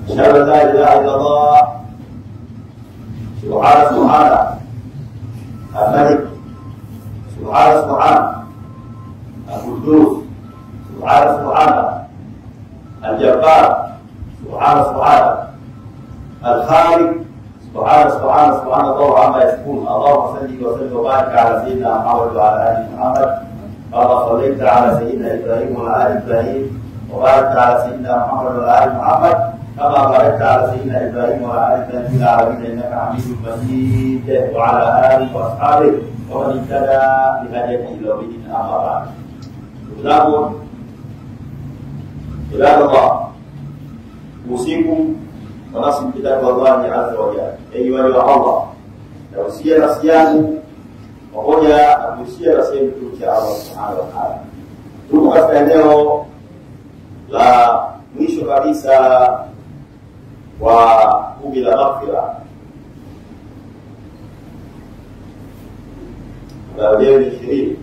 أشهد أن لا إله إلا الله سبحانه الملك سبحانه القدوس سبحانه الجبار سبحانه الخالق سبحان الله عما يصفون. اللهم صل وسلم وبارك على سيدنا محمد وعلى ال محمد كما صليت على سيدنا ابراهيم وعلى ال ابراهيم وبارك على سيدنا محمد وعلى ال محمد كما باركت على سيدنا ابراهيم وعلى ال ابراهيم في العالمين انك حميد مجيد. وعلى اله واصحابه ومن اهتدى بهديه الى يوم الدين. اما بعد. عباد الله اوصيكم ونصب كتاب الله عز وجل. أيها الله nausia nafsi yangu pamoja na kuhusia nafsi yetu cha Allah Subhanahu wa Ta'ala. Tuko katika eneo la mwisho kabisa wa kumi la maghfira. Leo ni 20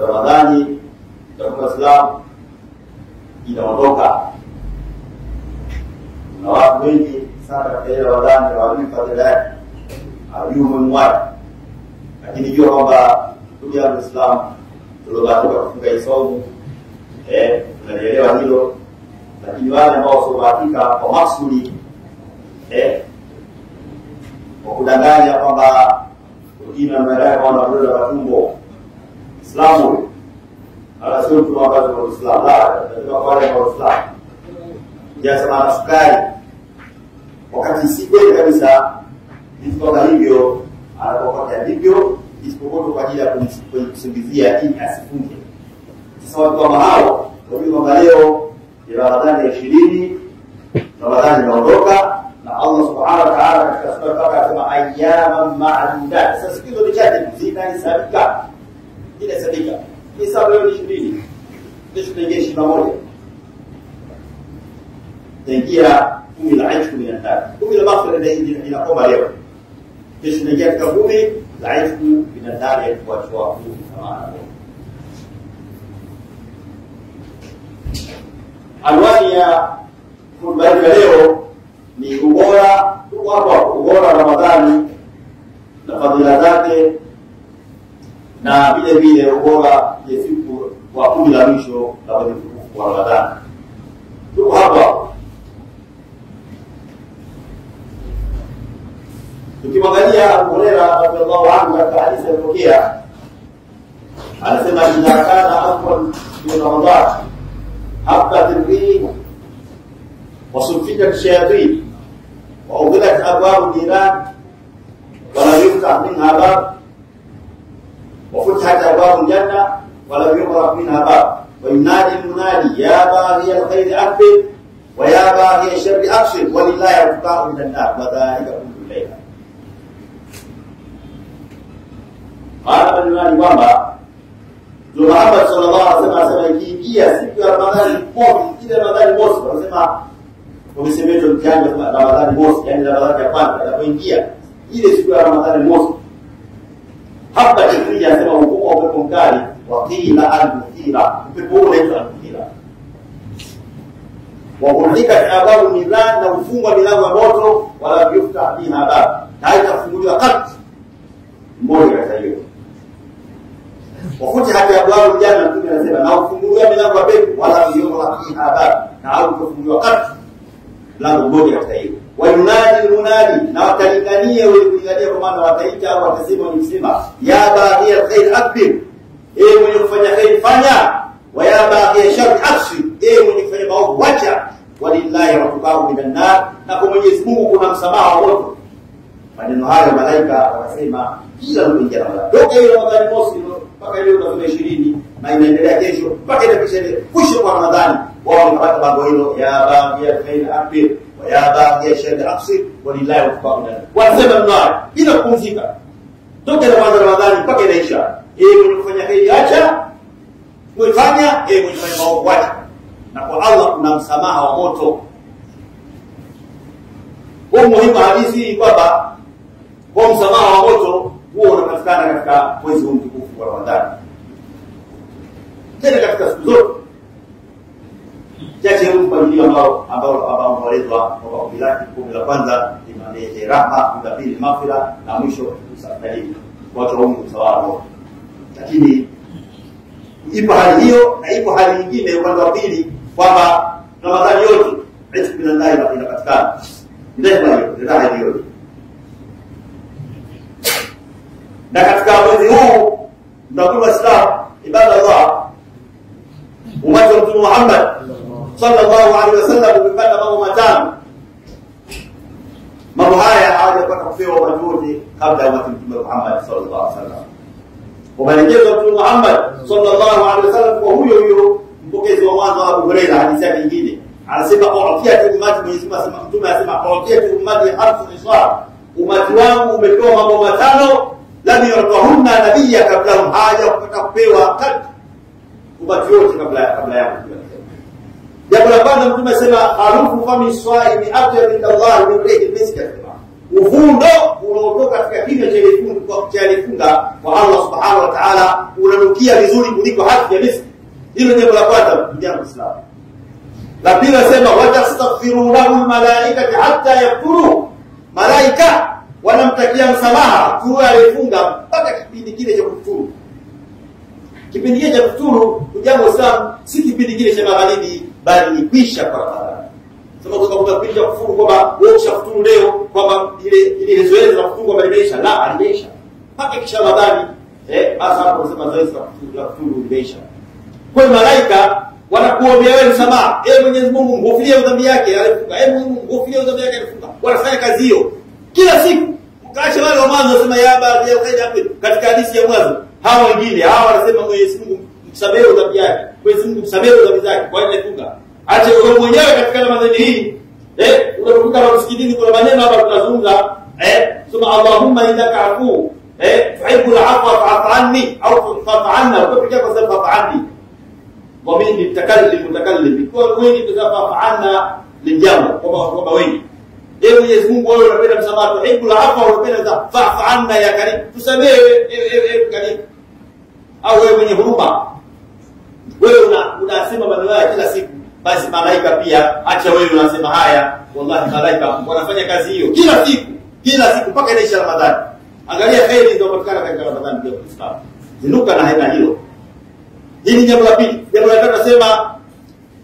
Ramadhani kwa Islam inaondoka. Na watu wengi sana katika Ramadhani hawajui fadhila yake, hawajui umuhimu wake. Lakini jua kwamba ndugu yangu Islam tuliobahatika kufunga isomu tunalielewa hilo. Lakini wale ambao wasiobahatika kwa maksudi kwa kudanganya kwamba wengine wameelewa kwamba ndio la matumbo Islamu ala sio mtu ambaye ni Muislamu, la kwa wale wa Islam jasema na sukari, wakati si kweli kabisa. Isipokuwa hivyo anapokuwa hivyo isipokuwa kwa ajili ya kumsingizia ili asifunge. Sasa watu kama hao ndio kwamba leo ni Ramadhani 20, Ramadhani inaondoka na Allah Subhanahu wa Ta'ala katika sura akasema ayyaman ma'dudat. Sasa siku hizo ni chache zinahesabika, inahesabika. Hisabu leo ni 20, kesho tuingie 21, taingia 10 la Aisha 13, 10 la Maghfira ndio inakoma leo. Kesho tuingia katika 10 la Aisha 13 kwa chua kama anwani ya khutba leo ni ubora wa Ramadhani na fadhila zake, na vile vile ubora ya siku wa 10 la mwisho la mwezi mtukufu wa Ramadhani. Tuko hapa tukimwangalia Abu Hurairah radhiallahu anhu katika hadithi aliyopokea, anasema idha kana awwal min Ramadhan habbat al-rih wa sulfikat ash-shayatin wa ughilqat abwab al-jiran wa la yuftah minha bab wa futihat abwab al-janna wa la yughlaq minha bab wa yunadi al-munadi ya baghi al-khayr aqbil wa ya baghi ash-sharri aqsil wa lillahi atqa'u min an-nar wa dhalika kullu layla. Maana ni kwamba Mtume Muhammad sallallahu alaihi wasallam anasema ikiingia siku ya Ramadhani mosi, ile Ramadhani mosi, wanasema umesemeto mtihani wa Ramadhani mosi, yani Ramadhani ya kwanza inapoingia ile siku ya Ramadhani mosi, hapa tukija anasema hukumu upepo mkali wa qila al-muthira, upepo ule al-muthira wa kulika ababu milan, na ufungwa milango ya moto, wala yufta fiha bab, na haitafunguliwa kati mmoja katika hiyo. Wafuti hata abwab janna, Mtume anasema na ufunguliwa milango ya pepo, wala yughlaq fiha bab, na hautafunguliwa kati mlango mmoja katika hiyo. Wa yunadi munadi, na watalingania wale kulingania, kwa maana wataita au watasema ni msema ya baghi alkhair aqbil, mwenye kufanya khair fanya, wa ya baghi shar aqsi, mwenye kufanya maovu wacha, walillahi atqa'u minan nar, na kwa Mwenyezi Mungu kuna msamaha wa moto. Maneno haya malaika wanasema kila unapoingia Ramadhani, toka ile Ramadhani mosi mpaka ile unafika 20 na inaendelea kesho mpaka ile kesho kwa Ramadhani, wao wanapata bango hilo ya baghi alkhair aqbil wa ya baghi shar aqsi walillahi atqa'u minan nar. Wanasema mnao bila kupumzika toka ile Ramadhani mpaka inaisha. Mwenye kufanya hili acha, mwenye kufanya maovu wacha, na kwa Allah kuna msamaha wa moto. Kwa muhimu hadithi hii kwamba kwa msamaha wa moto huo unapatikana katika mwezi huu mtukufu wa Ramadhani, tena katika siku zote. ambao unaelezwa kwa kumi la kwanza ni rahma, la pili maghfira, na mwisho usafiri kwa watu wa sawa. Lakini ipo hali hiyo na ipo hali nyingine upande wa pili kwamba Ramadhani yote riziki min Allah inapatikana. Ndio hiyo. Na katika mwezi huu ndio Islam ibada Allah umati wa Mtume Muhammad sallallahu alaihi wasallam umepata mambo matano. Mambo haya hawajapata kupewa wakati wote kabla ya Mtume Muhammad sallallahu alaihi wasallam. Kwa maelekezo ya Mtume Muhammad sallallahu alaihi wasallam, kwa huyo mpokezi wa mwanzo wa Abu Hurairah, hadithi yake nyingine anasema qawfiyatu ummati, Mwenyezi Mungu asema, Mtume anasema qawfiyatu ummati hamsu isar, umati wangu umepewa mambo matano lam yurtahunna nabiyya qablahum, haja kupata kupewa kati umati wote kabla yao. Jambo la kwanza Mtume anasema harufu fami swaimi atyab inda Allah min rihil misk, uvundo unaotoka katika kinywa cha aliyefunga kwa Allah subhanahu wa ta'ala unanukia vizuri kuliko harufu ya miski. Hilo jambo la kwanza ndugu Islam. La pili anasema watastaghfiru lahu almalaikatu hatta yafturu, malaika wanamtakia msamaha tu aliyefunga mpaka kipindi kile cha kufuturu. Kipindi kile cha kufuturu jambo Islam si kipindi kile cha magharibi, bali ni kwisha kwa Ramadhani. Sema kwa kipindi cha kufuturu kwamba wewe ushafuturu leo kwamba ile zoezi la kufuturu kwamba limeisha, la alimeisha mpaka kisha Ramadhani. Hasa hapo unasema zoezi la kufuturu limeisha. Kwa malaika wanakuombea wewe msamaha. Mwenyezi Mungu mghufirie dhambi yake alifunga. Mungu mghufirie dhambi yake alifunga. Wanafanya kazi hiyo kila siku. Ukaacha wale wa mwanzo wasema ya baadhi ya khair hapo katika hadithi ya mwanzo. Hao wengine wanasema Mwenyezi Mungu msamehe dhambi yake. Mwenyezi Mungu msamehe dhambi zake kwa ile funga. Acha wewe mwenyewe katika Ramadhani hii. Unapokuta msikitini kuna maneno hapa tunazungumza. Sema Allahumma innaka afu. Tuhibbul afwa fa'fu anni au fa'fu anna. Ukipitia kwa sababu fa'fu anni. Wa mimi mutakallim kwa wengi tuzafaana lijambo kwamba wengi Mwenyezi Mungu wewe unapenda msamaha, tuhibul afwa, unapenda fa'fu anna ya karim, tusamehe karim, au wewe mwenye huruma. Wewe unasema maneno haya kila siku, basi malaika pia acha wewe unasema haya. Wallahi malaika wanafanya kazi hiyo kila siku mpaka inaisha Ramadhani. Angalia khairi zinazopatikana katika Ramadhani kwa Islam, zinuka na haina hilo. Hili jambo la pili. Jambo la tatu nasema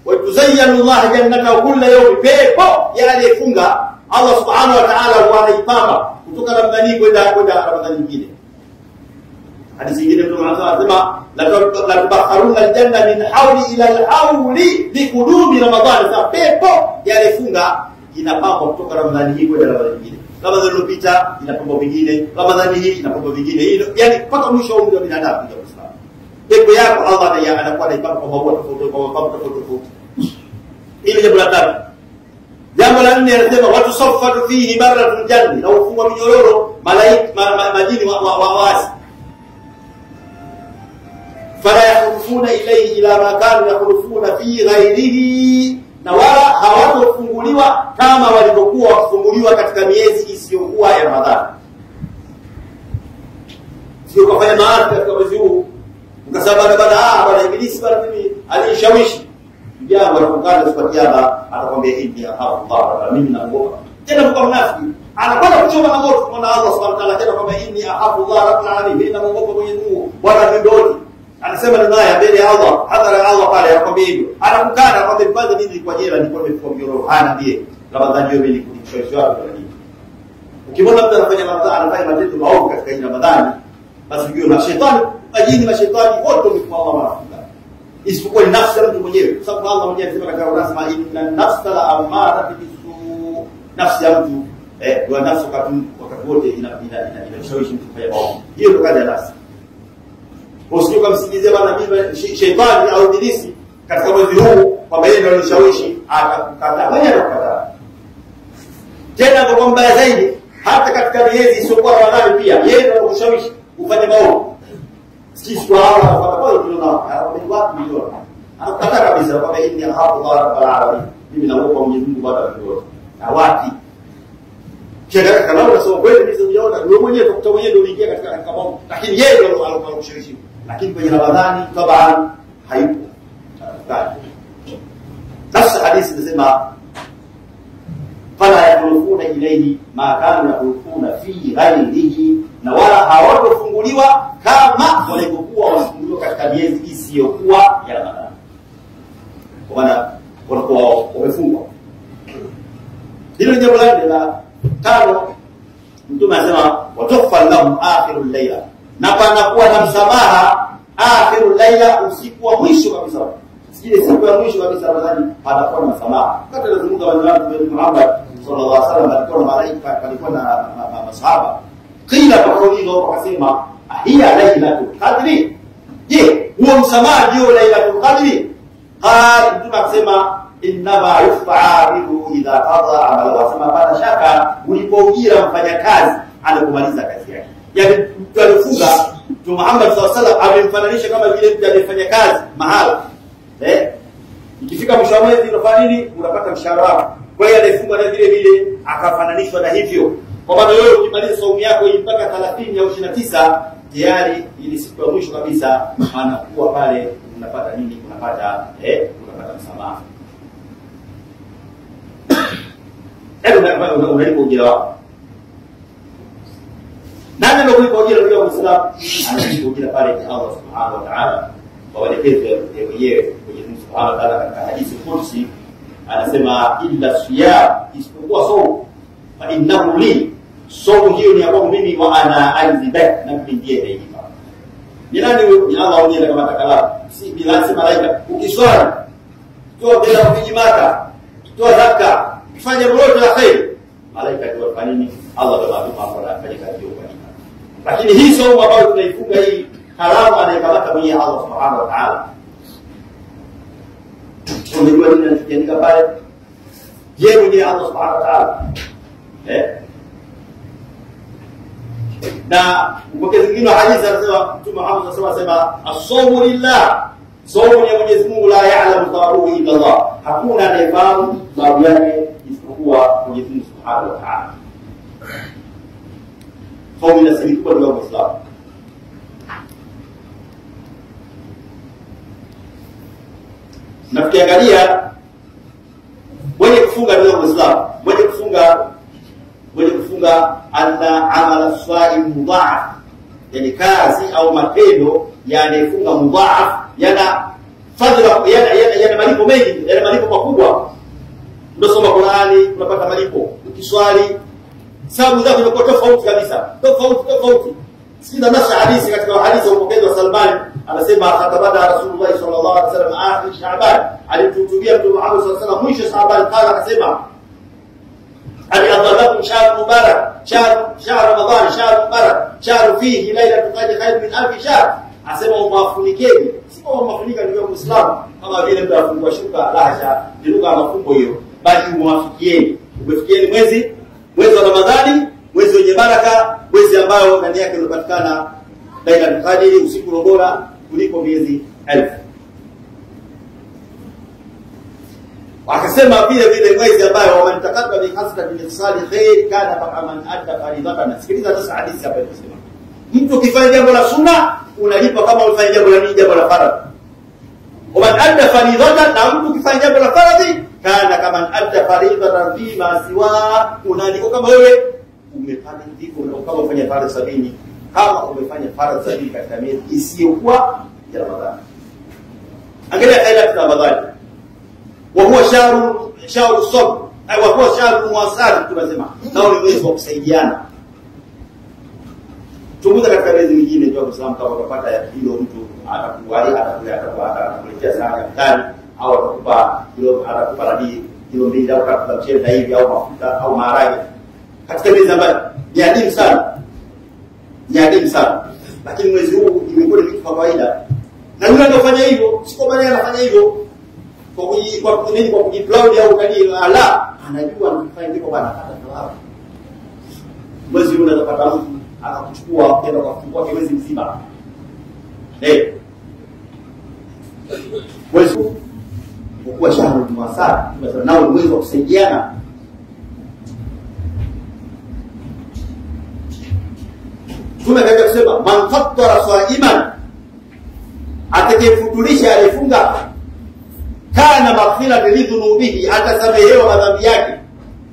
wa tuzayyanu Allah jannata kulla yawm, pepo ya aliyefunga Allah subhanahu wa ta'ala anaipamba kutoka Ramadhani kwenda Ramadhani nyingine. Hadithi nyingine Mtume anasema la tubakharuna aljanna min hawli ila alhawli bi qudumi Ramadhan, sa pepo ya aliyefunga inapamba kutoka Ramadhani hii kwenda Ramadhani nyingine. Ramadhani iliyopita inapamba vingine, Ramadhani hii inapamba vingine. Hilo yani mpaka mwisho wa umri wa binadamu ndio Islam. Pepo yako Allah anakuwa anaipanga kwa mambo tofauti. Ile jambo la tatu. Jambo la nne anasema watu saffatu fihi baratul janni, na ufungwa minyororo malaika majini wa waasi. Fala yakhufuna ilayhi ila ma kanu yakhufuna fi ghairihi, na wala hawatofunguliwa kama walivyokuwa wakifunguliwa katika miezi isiyokuwa ya Ramadhani. Sio kufanya maana katika mwezi huu ukasema bwana ibilisi bwana mimi alishawishi jambo la kukata sipatiaba, atakwambia hivi Allah mimi naogopa. Tena kwa mnafiki anakwenda kuchoma na moto kwa Allah subhanahu wa ta'ala, tena kwamba inni ahabu Allah rabbul alamin, mimi naogopa Mwenyezi Mungu bwana mbinguni. Anasema ni naye mbele ya Allah, hadhara Allah pale anakwambia hivyo, anakukana anakwambia kwanza mimi kwa jela nilikuwa nimefunga mjoro hana ndiye Ramadhani hiyo mimi kunishawishi wapi kwa nini. Ukimwona mtu anafanya Ramadhani anafanya matendo maovu katika hii Ramadhani, basi ujue mashaitani majini mashaitani wote ni Allah wanafunga, isipokuwa nafsi ya mtu mwenyewe, kwa sababu Allah mwenyewe anasema katika Qur'an, inna nafsa la amara bisu, nafsi ya mtu wa nafsi wakati wote inashawishi mtu kufanya maovu. Hiyo ndio kazi ya nafsi. Usije kumsikilize bwana mimi sheitani au ibilisi katika mwezi huu kwamba yeye ndio alishawishi akakukataa, wewe unakataa. Tena kwa mbaya zaidi, hata katika miezi isiyokuwa Ramadhani pia yeye ndio anakushawishi ufanye maovu. Sisi kwa Allah kwa sababu tunaona ni watu milioni. Anakataa kabisa kwamba hii ni hapo Allah rabbul alamin. Mimi naomba Mwenyezi Mungu baada ya yote. Na wapi? Kile kama unasema kweli mimi sijaona, wewe mwenyewe utakuta mwenyewe ndio uliingia katika mambo. Lakini yeye ndio anakushawishi. Lakini kwenye Ramadhani tabaan haipo. Nafsi hadithi inasema fala yakuluna ilayhi ma kanu yakuluna fi ghairihi, na wala hawatofunguliwa kama walivyokuwa wanafunguliwa katika miezi isiyokuwa ya Ramadhani. Kwa maana wanakuwa wamefungwa. Hilo jambo la 5, Mtume anasema wataghfar lahum akhirul layla, na panakuwa na msamaha akhirul layla, usiku wa mwisho kabisa. Sije siku ya mwisho kabisa Ramadhani panakuwa na msamaha. Kati tunazungumza wanafunzi wa Muhammad sallallahu alaihi wasallam, alikuwa na malaika, alikuwa na masahaba. Kila pakaulizo wakasema hiya lailatul qadri, je, huo msamaha ndio lailatul qadri? Qala, Mtume akasema inma yuf'alu idha qada amala, wasema pana shaka ulipoujira mfanyakazi anakumaliza kazi yake. Yaani mtu alifunga, Mtume Muhammad sallallahu alaihi wasallam amemfananisha kama vile mtu aliyefanya kazi mahali. Ikifika mwisho wa mwezi unafanya nini? Unapata mshahara wako. Kwa hiyo alifunga na vile vile akafananishwa na hivyo. Kwa maana wewe ukimaliza saumu yako hii mpaka 30 au 29, tayari ili siku ya mwisho kabisa anakuwa pale unapata nini? Unapata msamaha. Unalipa ujira wako. Nani ndio kulipa ujira wa Muislamu? Analipa ujira pale kwa Allah Subhanahu wa Ta'ala. Kwa waelekezo wenyewe kwenye Mungu Subhanahu wa Ta'ala katika hadithi kursi anasema illa siyam, isipokuwa saumu, fa innahu li, saumu hiyo ni yangu mimi, wa ana alzibak, na mimi ndiye naipa. Ni nani huyo? Ni Allah mwenyewe kama takala, si bila si malaika. Ukiswali, toa bila kujimata, toa zakka, fanya lolote la khair, malaika ndio wafanya nini? Allah ndio anafanya kazi hiyo kwa nini. Lakini hii saumu ambayo tunaifunga hii haramu anayekamata mwenyewe Allah Subhanahu wa Ta'ala. Unajua nini anachokiandika pale? Yeye mwenyewe Allah Subhanahu wa Ta'ala. Na mpokezi mwingine wa hadithi anasema Mtume Muhammad sallallahu alaihi wasallam as-sawmu lillah, saumu ya Mwenyezi Mungu, la ya'lamu thawabuhu illa Allah, hakuna anayefahamu thawabu yake isipokuwa Mwenyezi Mungu Subhanahu wa Ta'ala. Saumu ni siri kubwa kwa Muislamu. Na tukiangalia mwenye kufunga ndio Muislamu, mwenye kufunga anna amala swaim mudha'af, yani kazi au matendo yanayofunga mudha'af yana fadhila, yana malipo mengi, yana malipo makubwa. Unasoma Qur'ani unapata malipo, ukiswali sababu zako zinakuwa tofauti kabisa, tofauti. Sikiza nasa hadithi katika hadithi ya mpokezi wa Salman, anasema khatabana Rasulullah sallallahu alaihi wasallam akhir Shaaban, alituhutubia Mtume Muhammad sallallahu alaihi wasallam mwisho Shaaban, qala, akasema ali adhallakum shahr mubarak, shahr Ramadan, shahr mubarak, shahr fihi lailatul qadr khayr min alf shahr. Asema umafunikeni, sio umafunika ndio Muislamu kama vile mtu afungua shuka, lahasha, ni lugha ya mafumbo hiyo, bali umafikieni. Umefikieni mwezi wa Ramadhani, mwezi wenye baraka, mwezi ambao ndani yake unapatikana Lailatul Qadr, usiku bora kuliko miezi 1000. Akasema vile mwezi ambao wamenitakata bi hasrati min salih khair kana kama man adda faridatan. Sikiliza sasa hadithi hapa inasema, mtu ukifanya jambo la sunna unalipa kama ulifanya jambo la faradhi. Waman adda faridatan, na mtu ukifanya jambo la faradhi kana kama adda faridatan fi ma siwa, unalipa kama wewe umepata ndiko kama ufanya faradhi 70, kama umefanya faradhi 70 katika miezi isiyokuwa ya Ramadhani. Angalia kaida ya Ramadhani, wa huwa shahru sabr, wa huwa shahru muwasat, tunasema nao ni mwezi wa kusaidiana. Tumuza katika miezi mingine ndio Muislamu kama utapata hilo, mtu atakuletea sana mtani, au atakupa kilo mbili au tatu za mchele na hivi, au mafuta au maharage katika miezi ambayo ni adimu sana. Lakini mwezi huu imekuwa ni kitu kawaida, na yule anafanya hivyo, sio bali anafanya hivyo kwa kujiplaudi au kani, la, anajua anafanya hivyo bwana, atapata mwezi huu unapata mtu akakuchukua kwenda kufungua mwezi mzima. Mwezi huu kwa shahru muwasat, nao ni mwezi wa kusaidiana. Tumekaja kusema man fattara sa'iman, atakayefuturisha alifunga, kana wakana maghfiratan lidhunubihi, atasamehewa madhambi yake.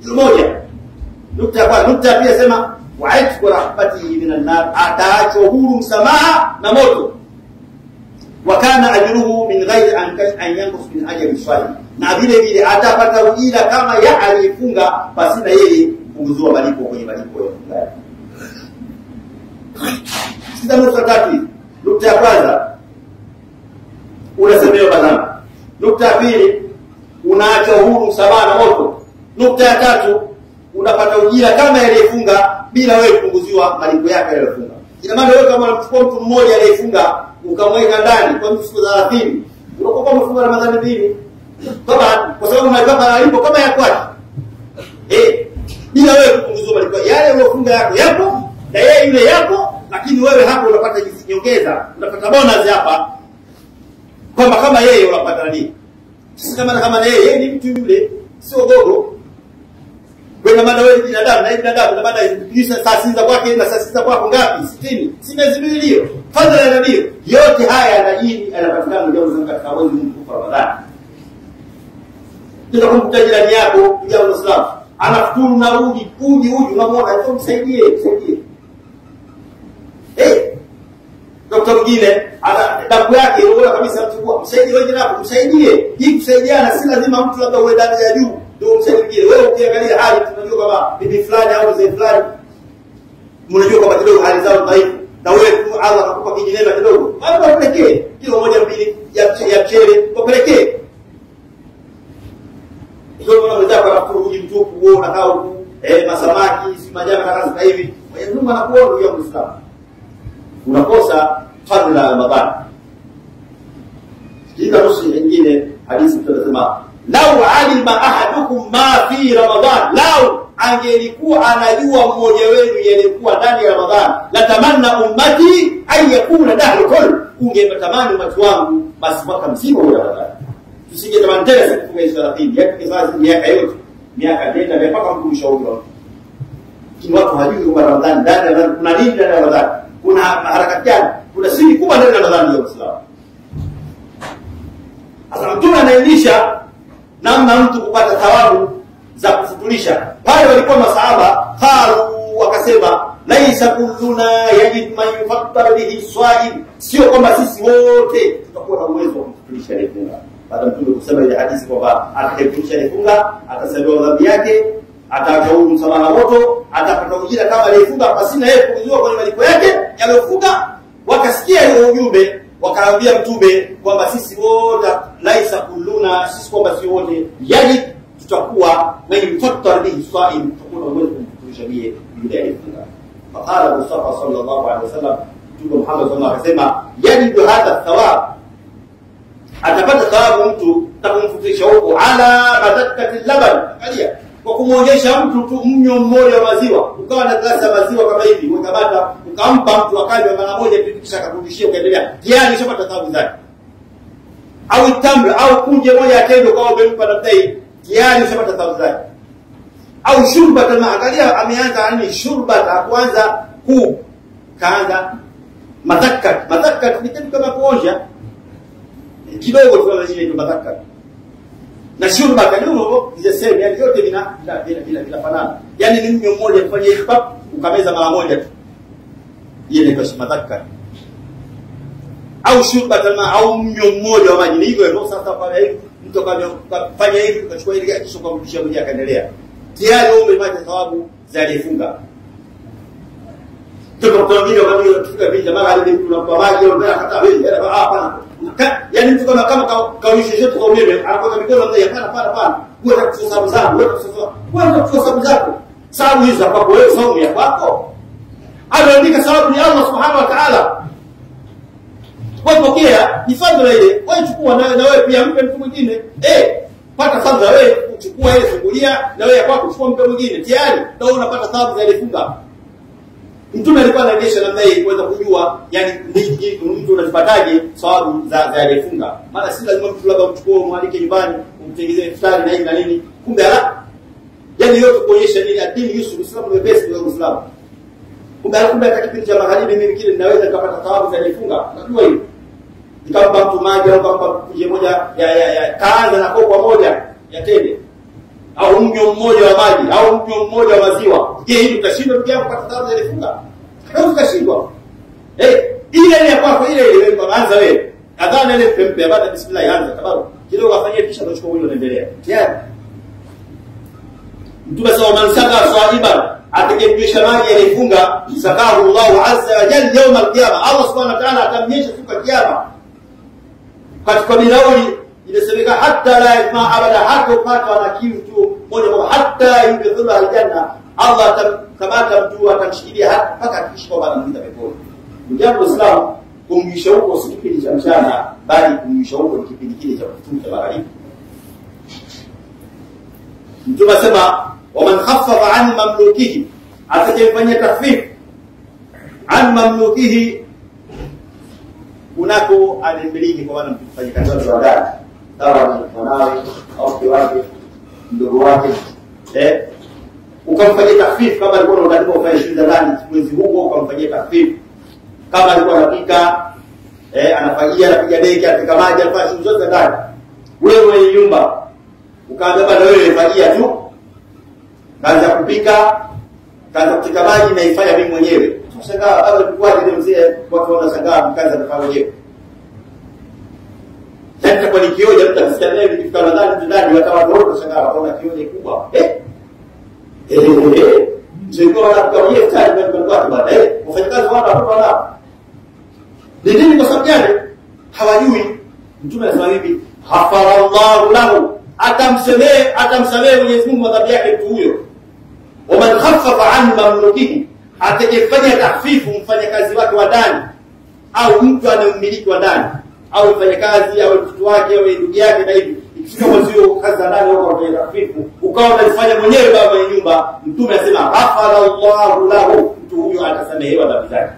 Moja. Nukta kwa nukta pia sema wa'itqu rahmatihi minan nar, ataachwa huru msamaha na moto. Wakana ajruhu min ghairi an yanqus min ajri salih, na vile vile atapata ujira kama ya alifunga pasina yeye kunguzua malipo kwenye malipo ya funga. Sasa nukta tatu. Nukta ya kwanza unasemewa madhambi. Nukta ya pili unaacha huru msamaha na moto. Nukta ya tatu unapata ujira kama aliyefunga bila wewe kupunguziwa malipo yake aliyofunga. Ina maana wewe kama unachukua mtu mmoja aliyefunga ukamweka ndani kwa siku 30, unakuwa umefunga Ramadhani mbili. Kwa sababu unalipa malipo kama ya kwake. Bila wewe kupunguziwa malipo yale uliyofunga yako yapo na yeye yule yapo, lakini wewe hapo unapata nyongeza, unapata bonus hapa. Kama yeye unapata nini? Sisi kama yeye ni mtu yule, sio gogo. Kwa maana wewe binadamu na binadamu, na baada ya saa sita kwake na saa sita kwako ngapi? 60. Si miezi miwili hiyo. Fadhila ya nabii. Yote haya yanajiri yanapatikana ndio katika mwezi mtukufu wa Ramadhani. Ndio kumkuta jirani yako ya Uislamu. Anafuturu na uji unamwona hapo, msaidie. Dokta mwingine ana damu yake unaona kabisa mchukua, msaidie wewe hapo, msaidie. Hii kusaidiana si lazima mtu labda uwe daraja ya juu ndio msaidie. Wewe ukiangalia hali tunajua kama bibi fulani au mzee fulani, mnajua kama kidogo hali zao dhaifu, na wewe tu Allah akakupa kijinema kidogo, hapo upelekee kilo moja mbili ya mchele upelekee. Ndio maana mzee akafuru uji mtupu wewe unakaa huko masamaki si majani kama hivi, Mwenyezi Mungu anakuona ya Muislamu unakosa fadhila ya Ramadhani. Kila nusu nyingine hadithi tunasema lau alima ahadukum ma fi Ramadhan, lau angelikuwa anajua mmoja wenu yalikuwa ndani ya Ramadhani, la tamanna ummati ay yakuna dahru kull, ungetamani umati wangu basi mwaka mzima wa Ramadhani. Tusingetamani tena siku 30 yake kizazi miaka yote, miaka nenda mpaka mtu mshauri wao. Watu hawajui kwamba Ramadhani ndani ya Ramadhani kuna nini ndani ya Ramadhani, kuna harakati gani, kuna siri kubwa ndani ya Ramadhani ya Uislamu. Sasa mtume anaendisha namna mtu kupata thawabu za kufutulisha. Pale walikuwa masahaba qalu wakasema laisa kulluna yajid man yufattar bihi swa'im, sio kwamba sisi wote tutakuwa na uwezo wa kufutulisha aliyefunga. Baada mtume kusema ile hadithi kwamba atakayefutulisha aliyefunga atasamehewa dhambi yake, atakayefunga msamaha moto, atapata ujira kama aliyefunga pasina yeye kujua kwa malipo yake aliyofunga. Wakasikia hiyo ujumbe, wakaambia mtume kwamba sisi wote laisa kulluna, sisi kwamba sisi wote yaji tutakuwa na yufattar bihi swa'im, tutakuwa na uwezo kumfutulisha yeye yule aliyefunga. Faqala Mustafa sallallahu alaihi wasallam, Mtume Muhammad sallallahu alaihi wasallam, yajidu hadha thawab, atapata thawabu mtu takumfutulisha huko ala madakati laban. Angalia, kwa kumuonyesha mtu tu mnyo mmoja wa maziwa, ukawa na glasi ya maziwa kama hivi, ukamata ukampa mtu akanywa mara moja kisha akarudishia ukaendelea, tayari ushapata thawabu zake. Au tamra au kunje moja ya tendo kwa umempa na dai, tayari ushapata thawabu zake. Au shurba, kama angalia ameanza nini shurba, kwanza kaanza madhakkat ni kitu kama kuosha kidogo tu kama zile madhakkat na shurba kadogo ziseme, yani yote vinafanana, yani ni mnyo mmoja kufanya hivi ukameza mara moja tu, ile ni madhakkat. Au shurba kama au mnyo mmoja wa maji, hivyo ndio sasa pale hivi mtu kafanya hivi ukachukua ile kisha kumrudishia mmoja akaendelea, tayari umepata thawabu za aliyefunga. Tuko video kama hiyo, tufika bila mara ile mtu anampa maji au bila hata wewe hapana. Yani mtu kama kaonyesha yote kwa umeme anapoka mikono ndio hapana wewe utakusa sababu zako, wewe utakusa sababu zako, sababu hizo hapo wewe saumu ya kwako anaandika sababu ni Allah subhanahu wa ta'ala. Wapokea ni fadhila ile, wewe chukua na wewe pia mpe mtu mwingine, pata fadhila wewe, uchukua ile fungulia na wewe kwako chukua mpe mwingine, tayari ndio unapata thawabu za aliyefunga. Mtume alikuwa anaonyesha namna hii kuweza kujua yani mtu unazipataje thawabu za aliyefunga. Maana si lazima mtu labda uchukue mwalike nyumbani umtengenezee iftari na hivi na nini, kumbe yani yote kuonyesha nini adini Yusuf Uislamu ni best wa Uislamu. Kumbe katika kipindi cha magharibi mimi kile ninaweza nikapata thawabu za aliyefunga, unajua hiyo. nikampa mtu maji au nikampa kuje moja ya kaanza na kopa moja ya tende au mnyo mmoja wa maji au mnyo mmoja wa maziwa, je, hili utashindwa ndugu yangu kupata thawabu za funga? Kama utashindwa ile ya kwako ile wewe anza wewe adhana ile pembe baada ya bismillah anza sababu kidogo afanyie kisha ndio chukua unaendelea tayari. Mtume sallallahu alaihi wasallam sahiban atakayemnyesha maji alifunga zakahu Allah azza wa jalla يوم القيامه, Allah subhanahu wa ta'ala atamnyesha siku ya kiyama. Katika bilauli inasemeka hata la yasma abada, hata upata na kiu tu moja kwa hata yudkhulu aljanna, Allah atamkamata mtu atamshikilia hata mpaka akishika baada ya peponi. Ndugu Islam, kumnyesha huko si kipindi cha mchana, bali kumnyesha huko ni kipindi kile cha kufunga magharibi. Mtume asema waman khaffafa an mamlukihi, atakayefanyia takhfif an mamlukihi kunako alimiliki, kwa maana mfanye kazi za ndani sawa ni mwanawe au mke wake mdogo wake, ukamfanyia takhfif. Kama alikuwa unataka kufanya shughuli za ndani mwezi huo, ukamfanyia takhfif. Kama alikuwa anapika anapiga deki, anapika maji, anafanya shughuli zote za ndani, wewe mwenye nyumba ukaambia bado wewe fanyia tu kazi ya kupika, kazi ya kutika maji na ifanya mimi mwenyewe. Tunashangaa bado tukwaje ndio mzee watu wanashangaa kazi anafanya mwenyewe. Sasa kwa nikioja mtu akisikia leo nikifika ndani watu wote wanashangaa wanaona kioja kubwa. Ndio wanataka yeye tayari ndio kwa baada wafanyakazi wao wanaona. Ndio kwa sababu gani? Hawajui. Mtume anasema hivi, hafarallahu lahu, atamsamehe Mwenyezi Mungu madhambi yake mtu huyo. Waman khaffafa an mamlukihi, atakayefanya takhfifu mfanyakazi wake wa ndani au mtu anayemiliki wa ndani au mfanyakazi au mtu wake au ndugu yake, na hivi ikifika mwezio kazi za ndani au kufanya takhfifu ukawa unafanya mwenyewe baba ya nyumba, Mtume anasema hafarallahu lahu, mtu huyo atasamehewa dhambi zake.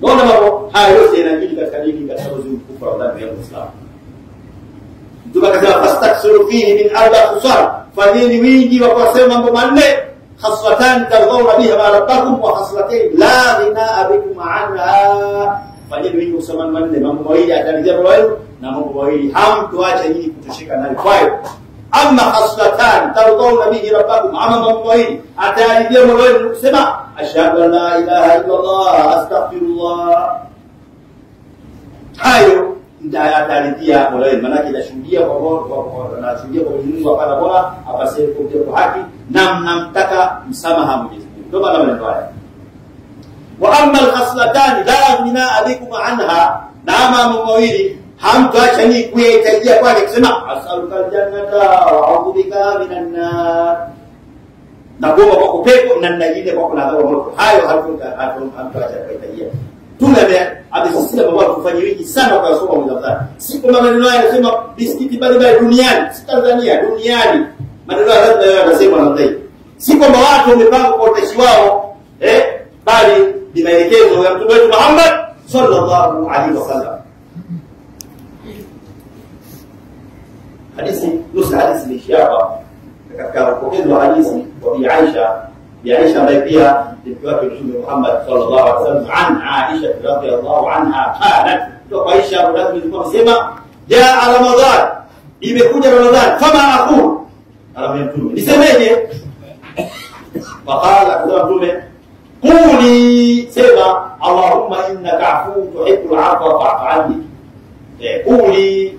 Naona mambo haya yote yanajili katika dini katika uzukufu wa ndani ya Uislamu. Mtume akasema fastaksiru fihi min arba khusal, fanyeni wingi wa kusema mambo manne, khaswatan tardawna biha ma rabbakum wa khaslatayn la ghinaa bikum anha. Fanyeni wingi kusema manne, mambo mawili atalijia moyo na mambo mawili hamtoacha nyinyi kutoshika nayo kwayo. Amma khaslatan tardawna bihi rabbakum, ama mambo mawili atalijia moyo ni kusema ashhadu an la ilaha illa Allah astaghfirullah. Hayo ataridhia Mola, maana inashuhudia kwa Mungu hapana bora apasee kwa haki na mnamtaka msamaha Mwenyezi Mungu. Ndio maana maneno haya. Wa amma al-khaslatani la ghinaa bikum anha, na mambo mawili hamtoacha ni kuyahitajia kwake, kusema as'aluka al-jannata wa a'udhu bika minan nar, na kuomba kwa pepo na ninajile kwa kuna adhabu moto. Hayo hamtoacha kuyahitajia. Tume amesisitiza kwamba tufanye wingi sana kwa kusoma Ramadhani. Si kwa maneno haya yanasema biskiti bali duniani, si Tanzania, duniani. Maneno haya lazima yanasema namna hii. Si kwamba watu wamepanga kwa utashi wao, bali ni maelekezo ya Mtume wetu Muhammad sallallahu alaihi wasallam. Hadithi ni hapa katika upokezi wa hadithi wa Bi Aisha ambaye pia mke wake Mtume Muhammad sallallahu alaihi wasallam, an Aisha radhiyallahu anha qalat, kwa Aisha alikuwa anasema jaa Ramadhan, imekuja Ramadhan, fama aqul, alamia Mtume nisemeje? Faqala kwa Mtume quli, sema Allahumma innaka afuwwun tuhibbul afwa fa'fu anni. Quli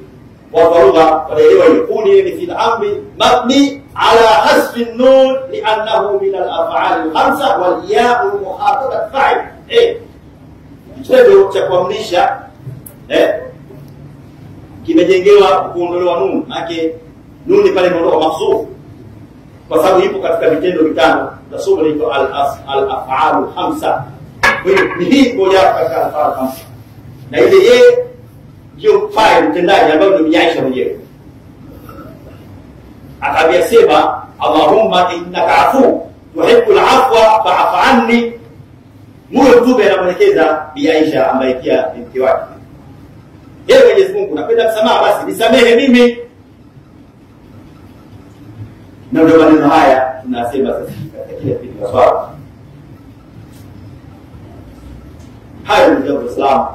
وضرورة وليوي قولي في الأمر مبني على حذف النون لأنه من الأفعال الخمسة والياء المخاطبة فاعل. Kitendo cha kuamrisha kimejengewa kuondolewa nuni, maana nuni pale imeondoka mahsuf kwa sababu ipo katika vitendo vitano na somo lito al-af'al al-khamsa. Kwa hiyo ni hii moja katika al-af'al al-khamsa, na ile yeye ndio file mtendaji ambaye ni Aisha mwenyewe. Akaambia sema Allahumma innaka afu tuhibbul afwa fa'fu anni. Mtume anamwelekeza Bi Aisha ambaye pia ni mke wake. Yeye Mwenyezi Mungu napenda msamaha, basi nisamehe mimi. Na ndio maneno haya tunasema sasa katika kile kitu swala. Hayo ndio Uislamu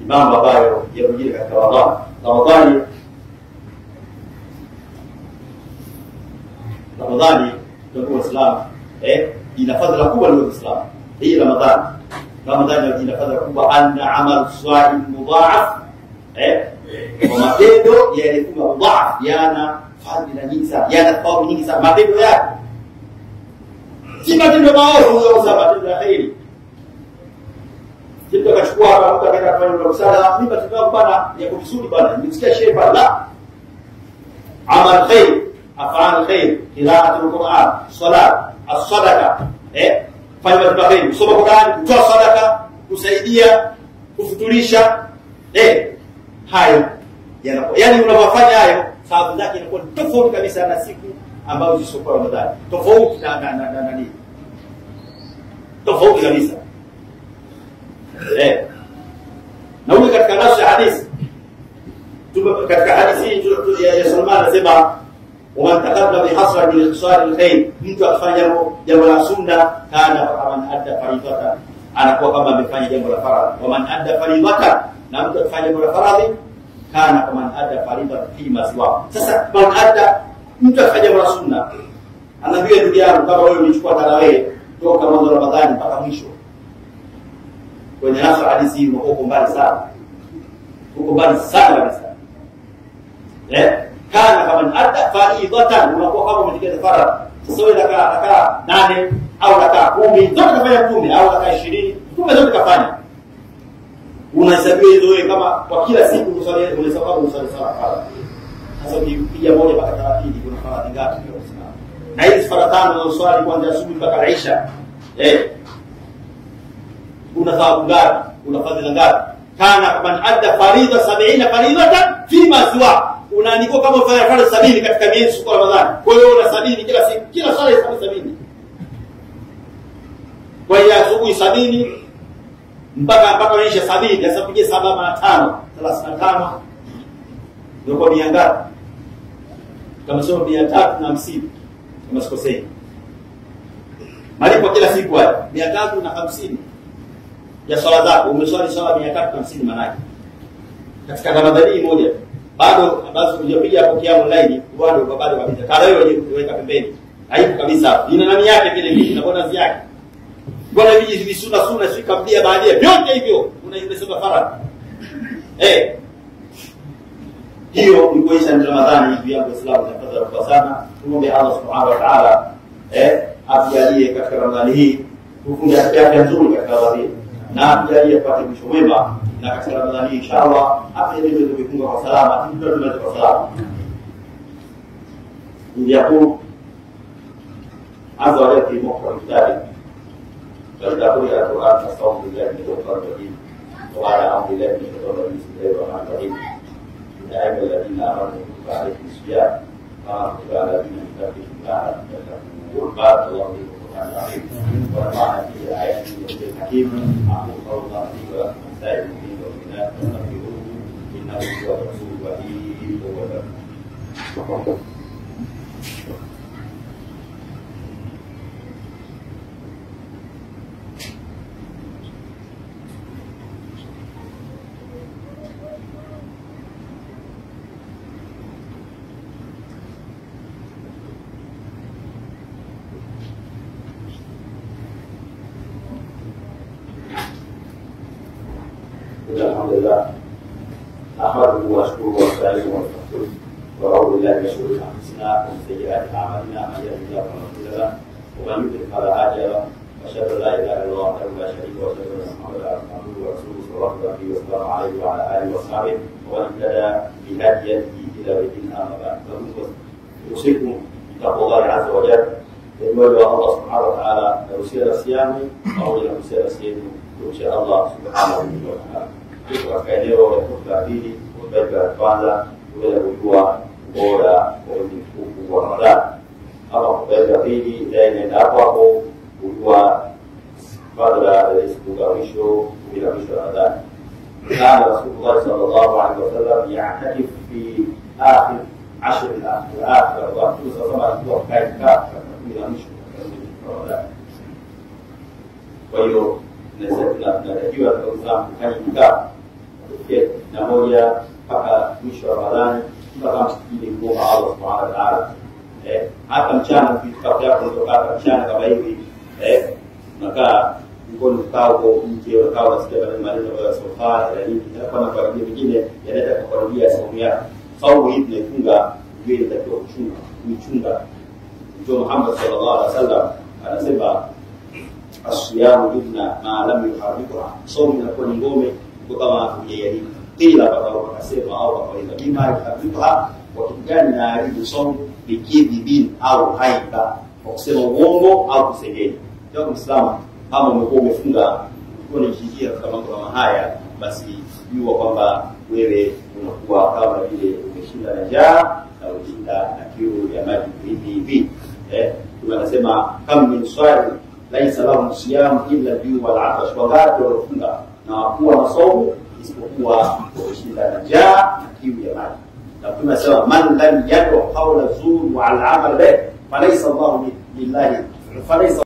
mambo ambayo yamejiri katika Ramadhani. Ramadhani ndio Uislamu ina fadhila kubwa ndio Uislamu. Hii Ramadhani ina fadhila kubwa, anna amal swa'im mudha'af kwa matendo yalikuwa mudha'af, yana fadhila nyingi sana, yana thawabu nyingi sana matendo yake, si matendo maovu au matendo ya khairi. Kitu akachukua hapa mtu akaenda kufanya msala, mimi matendo bwana ya kuvisudi bwana, nimesikia shehe bwana, amal khair, af'al khair, qira'atul Qur'an, salat, as-sadaqa, fanya matendo khair, kusoma Qur'an, kutoa sadaka, kusaidia, kufuturisha, hayo yanakuwa, yani unapofanya hayo sababu zake inakuwa tofauti kabisa na siku ambazo zisizokuwa Ramadhani, tofauti na nini, tofauti kabisa. Na huyu katika nafsi ya hadithi, katika hadithi ya Salman anasema, ومن تقرب بحصر من اختصار الخير, mtu akifanya jambo la sunna kana kama adda faridatan, anakuwa kama amefanya jambo la faradhi. ومن adda faridatan, na mtu akifanya jambo la faradhi kana kama adda faridatan fi maswa. Sasa man adda, mtu akifanya jambo la sunna, anaambia ndugu yangu, kama wewe umechukua tarawih toka mwanzo wa Ramadhani mpaka mwisho, kwenye nafsi hadithi uko mbali sana, uko mbali sana kabisa. Kana kama adda faridatan, unakuwa kama umetekeleza faradhi. Sasa wewe rakaa 8 au rakaa 10 zote kafanya 10 au rakaa 20 zote kafanya, unahesabiwa hizo wewe kama kwa kila siku unasali faradhi. Sasa ukipiga moja mpaka 30 kuna faradhi ngapi kwa Uislamu? Na hizi faradhi tano unaswali kuanzia asubuhi mpaka Isha, una thawabu ngapi? Una fadhila ngapi? Kana kama adda farida 70 faridatan fi maswa, unaandikwa kama ufanya faradhi 70 katika miezi ya Ramadhani. Kwa hiyo una 70 kila siku, kila swala 70. Kwa hiyo asubuhi 70 mpaka Isha 70, sasa pige 7 mara 5 35, ndio kwa mia ngapi? Kama sio 350 kama sikosei, malipo kila siku haya 350 ya swala zako. Umeswali swala 350 manake katika Ramadhani moja, bado ambazo hujapiga hapo kiamu online, bado kabisa tarehe weka pembeni, haipo kabisa, ina nani yake vile vile na bonus yake. Bwana hivi sunna sikambia baadaye vyote hivyo unaisema faradhi. Hiyo ni kuisha ni Ramadhani hivi ya Uislamu. Tafadhali kwa sana tuombe Allah subhanahu wa ta'ala afijalie katika Ramadhani hii tufunge afya nzuri katika Ramadhani, na afijalie tupate mwisho mwema, na katika Ramadhani hii inshallah afijalie tufunge kwa salama, tufunge kwa salama. Ndio azwa yake mokwa kitani فلتقول يا قرآن نستعوذ بالله من الشيطان الرجيم وعلى أمر الله من الشيطان الرجيم. بسم الله الرحمن الرحيم. يا أيها الذين آمنوا كتب عليكم الصيام كما كتب على الذين من قبلكم لعلكم تتقون. بارك الله فيكم القرآن العظيم ونفعنا به آياته وذكر الحكيم. أقول قولي الله لي ولكم ولسائر المؤمنين والمؤمنات فاستغفروه إنه هو الغفور الرحيم. الحمد لله نحمده ونشكره ونستعينه ونستغفره ونعوذ بالله من شرور انفسنا ومن سيئات اعمالنا، من يهده الله فلا مضل له ومن يضلل فلا هادي له، واشهد ان لا اله الا الله وحده لا شريك له، واشهد ان محمدا عبده ورسوله صلى الله عليه وسلم عليه وعلى اله واصحابه ومن اهتدى بهديه الى يوم الدين. اما بعد، اوصيكم بتقوى الله عز وجل يقول الله سبحانه وتعالى يرسل الصيام او يرسل الصيام ان شاء الله سبحانه وتعالى. Katika eneo la kutoka pili kubeba kwanza kuweza kujua ubora wa mtukufu wa Ramadhani, ama kubeba pili inaenda hapo kujua fadhila ya siku za mwisho bila mwisho Ramadhani. Kana Rasulullah sallallahu alaihi wasallam ya'takif fi akhir 10 al-akhir wa tusama kwa katika bila mwisho Ramadhani. Kwa hiyo tunatakiwa kufanya kikao na moja mpaka mwisho wa Ramadhani, mpaka msikiti kuomba Allah Subhanahu wa Ta'ala. Hata mchana ukifika hapo kutoka mchana kama hivi, unakaa mkono mkao kwa nje, ukao unasikia maneno ya sofa na nini, na kwa ajili nyingine yanaweza kukurudia saumu yako. Saumu hii tunaifunga vile inatakiwa kuchunga. Mtume Muhammad sallallahu alaihi wasallam anasema asiyamu jubna ma lam yuharrikuha, saumu inakuwa ni ngome kama hujayaribu. Kila baada akasema au akawaida bima yuharrikuha, kwa kitu gani na haribu saumu? Bikidhibin au haiba, kwa kusema uongo au kusengenya. Ndio Muislamu, kama umekuwa umefunga kuna njia kama haya, basi jua kwamba wewe unakuwa kama vile umeshinda na njaa na umeshinda na kiu ya maji hivi. Tunasema kama min swali laisa lahu siyam illa bi wal atash, wakati unafunga na kuwa na saumu isipokuwa umeshinda na njaa na kiu ya maji. Na tunasema man lam yadu qawla zur wa al amal bih falaysa Allahu lillahi falaysa